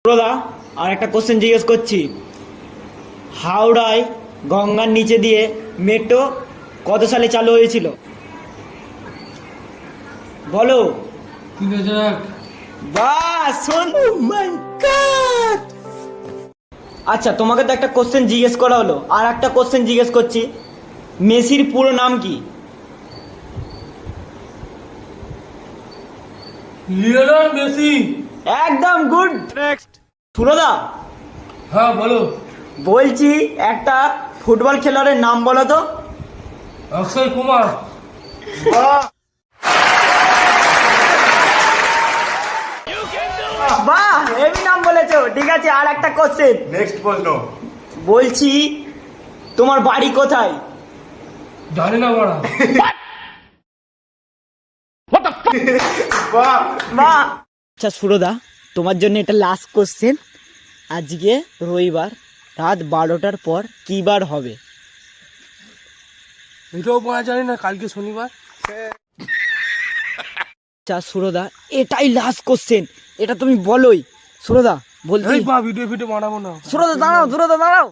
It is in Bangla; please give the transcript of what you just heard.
দাদা আর একটা কোশ্চেন জিজ্ঞেস করছি, হাওড়ায় গঙ্গার নিচে দিয়ে মেট্রো কত সালে চালু হয়েছিল? বলো। 3000। বাস শোন। আচ্ছা, তোমাকে তো একটা কোশ্চেন জিজ্ঞেস করা হলো, আর একটা কোশ্চেন জিজ্ঞেস করছি, মেসির পুরো নাম কি? Lionel Messi. একদম গুড। নেক্সট। সুরদা, হ্যাঁ বলো। বলছি একটা ফুটবল খেলোয়াড়ের নাম বলো তো। অক্ষয় কুমার। বাহ, হেভি নাম বলেছো। ঠিক আছে, আর একটা কোশ্চেন। নেক্সট প্রশ্ন। বলছি তোমার বাড়ি কোথায়? জানি না বড়া। বাহ। মা। আচ্ছা সুরদা, তোমার জন্য এটা লাস্ট কোশ্চেন। আজকে রবিবার, রাত 12টার পর কি বার হবে? এটাও বলা জানি না, কালকে শনিবার। আচ্ছা সুরদা, এটাই লাস্ট কোশ্চেন, এটা তুমি বলোই। সুরদা বলছি। এই বা ভিডিও বানাবো না। সুরদা দাঁড়াও, সুরদা দাঁড়াও।